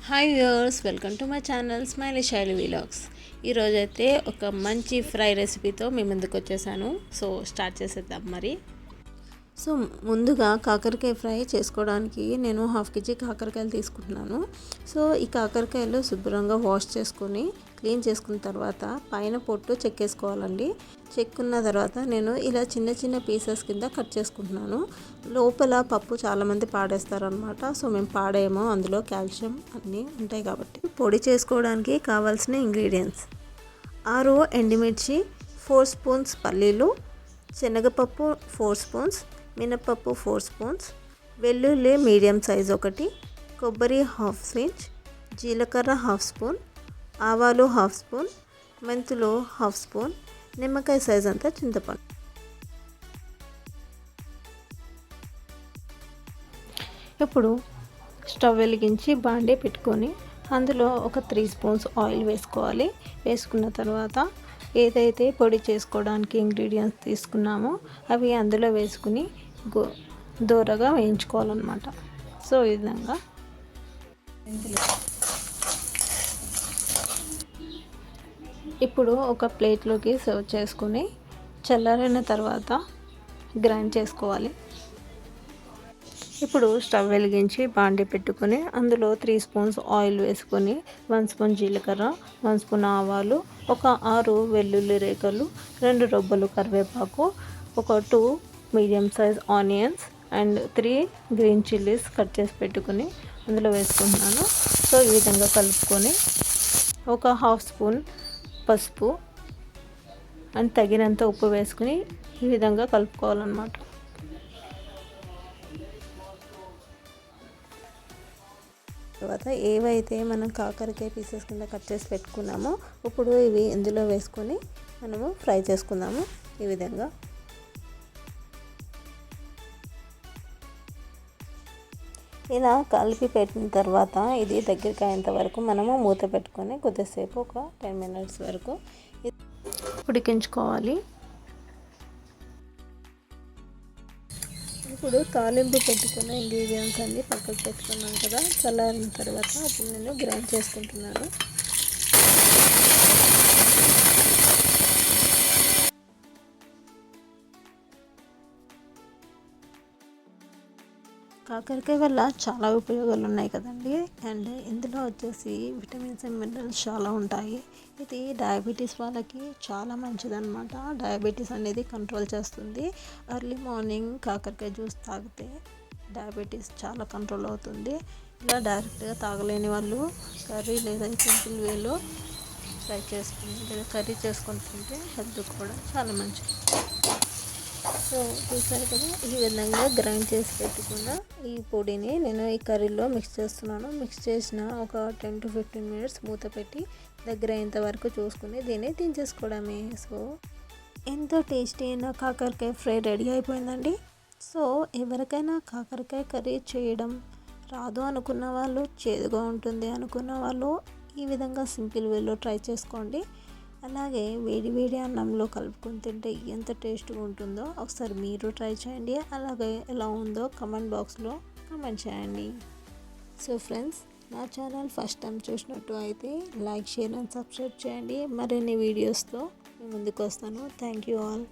Hi viewers, welcome to my channel smiley శైలి vlogs. ఈరోజైతే ఒక మంచి ఫ్రై రెసిపీతో మీ ముందుకు వచ్చేసాను. సో స్టార్ట్ చేసేద్దాం మరి. సో ముందుగా కాకరకాయ ఫ్రై చేసుకోవడానికి నేను 1/2 kg కాకరకాయలు తీసుకుంటున్నాను. సో ఈ కాకరకాయలు శుభ్రంగా వాష్ చేసుకొని క్లీన్ చేసుకున్న తర్వాత పైన పొట్టు చెక్కేసుకోవాలండి. చెక్కున్న తర్వాత నేను ఇలా చిన్న చిన్న పీసెస్ కింద కట్ చేసుకుంటున్నాను. లోపల పప్పు చాలామంది పాడేస్తారనమాట. సో మేము పాడేయము, అందులో కాల్షియం అన్నీ ఉంటాయి కాబట్టి. పొడి చేసుకోవడానికి కావాల్సిన ఇంగ్రీడియంట్స్: 6 ఎండుమిర్చి, 4 స్పూన్స్ పల్లీలు, శనగపప్పు 4 స్పూన్స్, మినపప్పు 4 స్పూన్స్, వెల్లుల్లి మీడియం సైజ్ 1, కొబ్బరి 1/2 ఇంచ్, జీలకర్ర 1/2 స్పూన్, ఆవాలు 1/2 స్పూన్, మెంతులు 1/2 స్పూన్, నిమ్మకాయ సైజ్ అంతా చింతపండు. ఇప్పుడు స్టవ్ వెలిగించి బాండీ పెట్టుకొని అందులో ఒక 3 స్పూన్స్ ఆయిల్ వేసుకోవాలి. వేసుకున్న తర్వాత ఏదైతే పొడి చేసుకోవడానికి ఇంగ్రీడియంట్స్ తీసుకున్నామో అవి అందులో వేసుకుని దూరగా వేయించుకోవాలన్నమాట. సో ఈ విధంగా ఇప్పుడు ఒక ప్లేట్లోకి సర్వ్ చేసుకుని చల్లారిన తర్వాత గ్రైండ్ చేసుకోవాలి. ఇప్పుడు స్టవ్ వెలిగించి బాండీ పెట్టుకొని అందులో 3 స్పూన్స్ ఆయిల్ వేసుకొని 1 స్పూన్ జీలకర్ర, 1 స్పూన్ ఆవాలు, ఒక 6 వెల్లుల్లి రేఖలు, 2 రొబ్బలు కరివేపాకు, ఒక 2 medium size onions and 3 green chillies cut చేసి పెట్టుకుని అందులో వేసుకుంటున్నాను. సో ఈ విధంగా కలుపుకొని ఒక 1/2 స్పూన్ పసుపు అండ్ తగినంత ఉప్పు వేసుకుని ఈ విధంగా కలుపుకోవాలన్నమాట. తర్వాత ఏవైతే మనం కాకరకాయ పీసెస్ కింద కట్ చేసి పెట్టుకున్నామో ఇప్పుడు ఇవి ఇందులో వేసుకొని మనము ఫ్రై చేసుకుందాము. ఈ విధంగా ఇలా కలిపి పెట్టిన తర్వాత ఇది దగ్గరికి అయ్యేంత వరకు మనము మూత పెట్టుకొని కొద్దిసేపు ఒక 10 minutes వరకు ఉడికించుకోవాలి. ఇప్పుడు తాలింపు పెట్టుకున్న ఇంగ్రీడియంట్స్ అన్నీ పక్కకు పెట్టుకున్నాం కదా, చల్లారిన తర్వాత అప్పుడు నేను గ్రైండ్ చేసుకుంటున్నాను. కాకరకాయ వల్ల చాలా ఉపయోగాలు ఉన్నాయి కదండి. అండ్ ఇందులో వచ్చేసి విటమిన్స్ అండ్ మినరల్స్ చాలా ఉంటాయి. ఇది డయాబెటీస్ వాళ్ళకి చాలా మంచిదన్నమాట. డయాబెటీస్ అనేది కంట్రోల్ చేస్తుంది. ఎర్లీ మార్నింగ్ కాకరకాయ జ్యూస్ తాగితే డయాబెటీస్ చాలా కంట్రోల్ అవుతుంది. ఇలా డైరెక్ట్గా తాగలేని వాళ్ళు కర్రీ లేదా సింపుల్ వేలో ఫ్రై చేసుకుని లేదా కర్రీ చేసుకొని తింటే హెల్త్ కూడా చాలా మంచిది. సో చూసారు కదా, ఈ విధంగా గ్రైండ్ చేసి పెట్టుకున్న ఈ పొడిని నేను ఈ కర్రీలో మిక్స్ చేస్తున్నాను. మిక్స్ చేసిన ఒక 10 to 15 minutes మూత పెట్టి దగ్గర అయ్యేంత వరకు చూసుకుని దీన్ని దించేసుకోవడమే. సో ఎంతో టేస్టీ అయిన కాకరకాయ ఫ్రై రెడీ అయిపోయిందండి. సో ఎవరికైనా కాకరకాయ కర్రీ చేయడం రాదు అనుకున్న వాళ్ళు, చేదుగా ఉంటుంది అనుకున్న వాళ్ళు ఈ విధంగా సింపుల్ వేలో ట్రై చేసుకోండి. అలాగే వేడి వేడి అన్నంలో కలుపుకొని తింటే ఎంత టేస్ట్గా ఉంటుందో ఒకసారి మీరు ట్రై చేయండి. అలాగే ఎలా ఉందో కమెంట్ బాక్స్లో కమెంట్ చేయండి. సో ఫ్రెండ్స్, నా ఛానల్ ఫస్ట్ టైం చూసినట్టు అయితే లైక్, షేర్ అండ్ సబ్స్క్రైబ్ చేయండి. మరిన్ని వీడియోస్తో మీ ముందుకు వస్తాను. Thank you all.